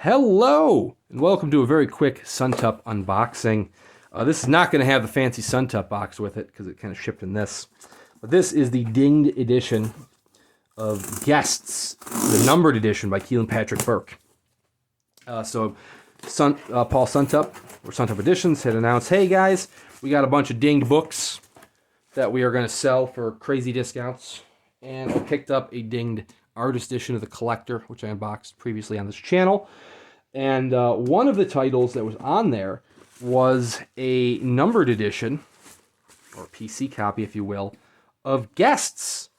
Hello, and welcome to a very quick Suntup unboxing. This is not going to have the fancy Suntup box with it because it kind of shipped in this. But this is the dinged edition of Guests, the numbered edition by Kealan Patrick Burke. Paul Suntup, or Suntup Editions, had announced, hey guys, we got a bunch of dinged books that we are going to sell for crazy discounts. And I picked up a dinged artist edition of The Collector, which I unboxed previously on this channel. And one of the titles that was on there was a numbered edition, or PC copy, if you will, of Guests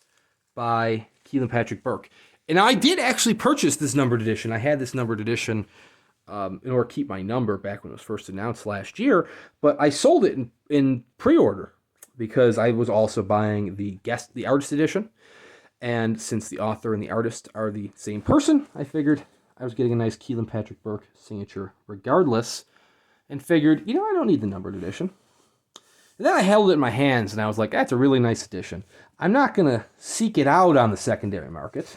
by Kealan Patrick Burke. And I did actually purchase this numbered edition. I had this numbered edition in order to keep my number back when it was first announced last year, but I sold it in pre-order because I was also buying the artist edition. And since the author and the artist are the same person, I figured I was getting a nice Kealan Patrick Burke signature regardless, and figured, I don't need the numbered edition. And then I held it in my hands, and I was like, that's a really nice edition. I'm not going to seek it out on the secondary market,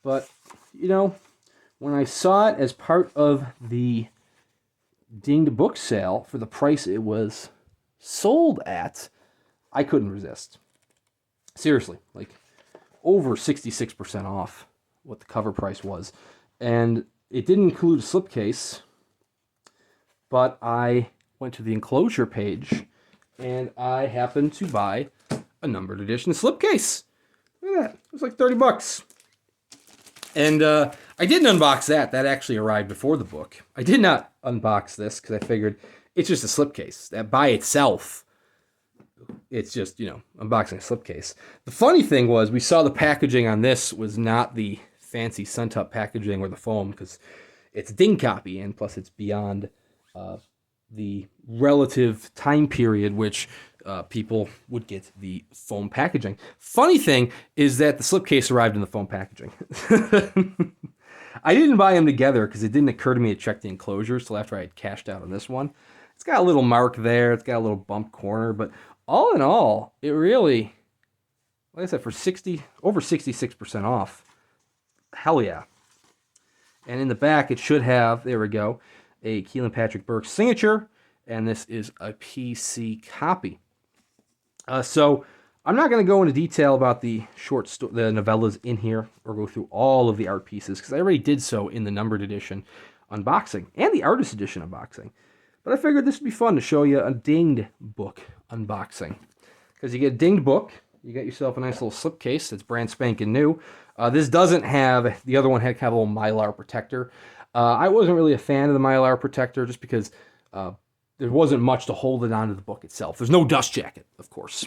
but, when I saw it as part of the dinged book sale for the price it was sold at, I couldn't resist. Seriously, over 66% off what the cover price was. And it didn't include a slipcase, but I went to the enclosure page and I happened to buy a numbered edition slipcase. Look at that. It was like 30 bucks. And I didn't unbox that. That actually arrived before the book. I did not unbox this because I figured it's just a slipcase. That by itself, it's just, unboxing a slipcase. The funny thing was we saw the packaging on this was not the fancy Suntup packaging or the foam, because it's a ding copy, and plus it's beyond the relative time period which people would get the foam packaging. Funny thing is that the slipcase arrived in the foam packaging. I didn't buy them together because it didn't occur to me to check the enclosures till after I had cashed out on this one. It's got a little mark there. It's got a little bump corner, but all in all, it really, like I said, for over 66% off. Hell yeah. And in the back, it should have, there we go, a Kealan Patrick Burke signature, and this is a PC copy. So I'm not going to go into detail about the the novellas in here, or go through all of the art pieces, because I already did so in the numbered edition unboxing, and the artist edition unboxing. But I figured this would be fun to show you a dinged book unboxing. Because you get a dinged book, you get yourself a nice little slipcase that's brand spanking new. This doesn't have, the other one had kind of a little Mylar protector. I wasn't really a fan of the Mylar protector just because there wasn't much to hold it onto the book itself. There's no dust jacket, of course.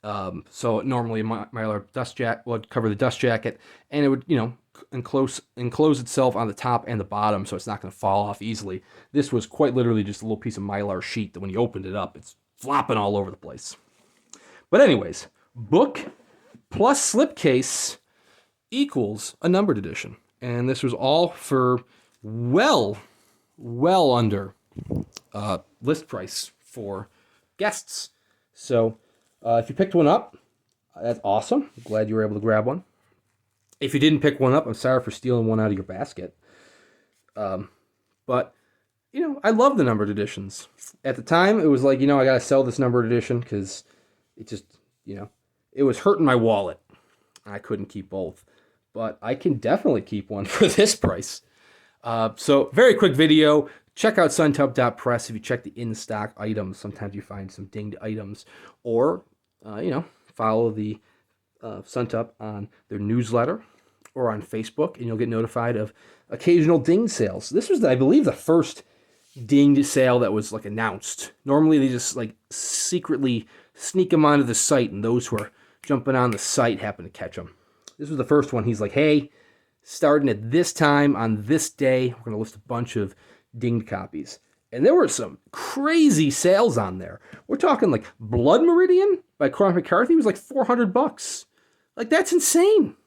So normally a Mylar dust jacket would cover the dust jacket, and it would, enclose itself on the top and the bottom, so it's not going to fall off easily. This was quite literally just a little piece of Mylar sheet that when you opened it up, it's flopping all over the place. But anyways, book plus slipcase equals a numbered edition. And this was all for well under list price for Guests. So if you picked one up, that's awesome. I'm glad you were able to grab one. If you didn't pick one up, I'm sorry for stealing one out of your basket. But, I love the numbered editions. At the time, it was like, I got to sell this numbered edition because it just, it was hurting my wallet. I couldn't keep both. But I can definitely keep one for this price. So, very quick video. Check out suntup.press if you check the in-stock items. Sometimes you find some dinged items. Or, follow the Suntup on their newsletter or on Facebook, and you'll get notified of occasional dinged sales. This was, I believe, the first dinged sale that was announced. Normally they just secretly sneak them onto the site, and those who are jumping on the site happen to catch them. This was the first one. He's like, hey, starting at this time on this day, we're going to list a bunch of dinged copies. And there were some crazy sales on there. We're talking Blood Meridian by Cormac McCarthy was $400. That's insane.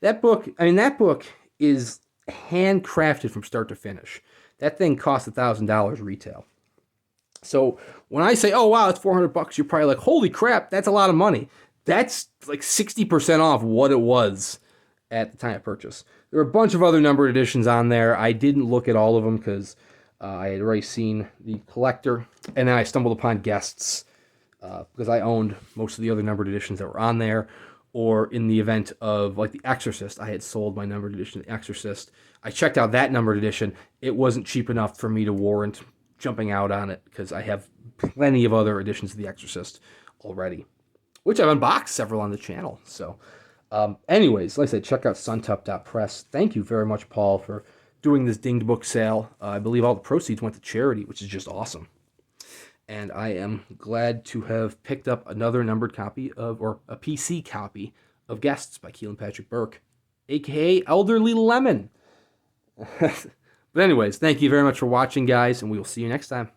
That book is handcrafted from start to finish. That thing cost $1,000 retail. So when I say, oh wow, it's $400, you're probably like, holy crap, that's a lot of money. That's 60% off what it was at the time of purchase. There were a bunch of other numbered editions on there. I didn't look at all of them because I had already seen the collector, and then I stumbled upon guests because I owned most of the other numbered editions that were on there. Or in the event of like The Exorcist, I had sold my numbered edition, The Exorcist. I checked out that numbered edition. It wasn't cheap enough for me to warrant jumping out on it because I have plenty of other editions of The Exorcist already, which I've unboxed several on the channel. So, anyways, like I said, check out suntup.press. Thank you very much, Paul, for doing this dinged book sale. I believe all the proceeds went to charity, which is just awesome. And I am glad to have picked up another numbered copy of, or a PC copy of Guests by Kealan Patrick Burke, aka Elderly Lemon. But anyways, thank you very much for watching, guys, and we will see you next time.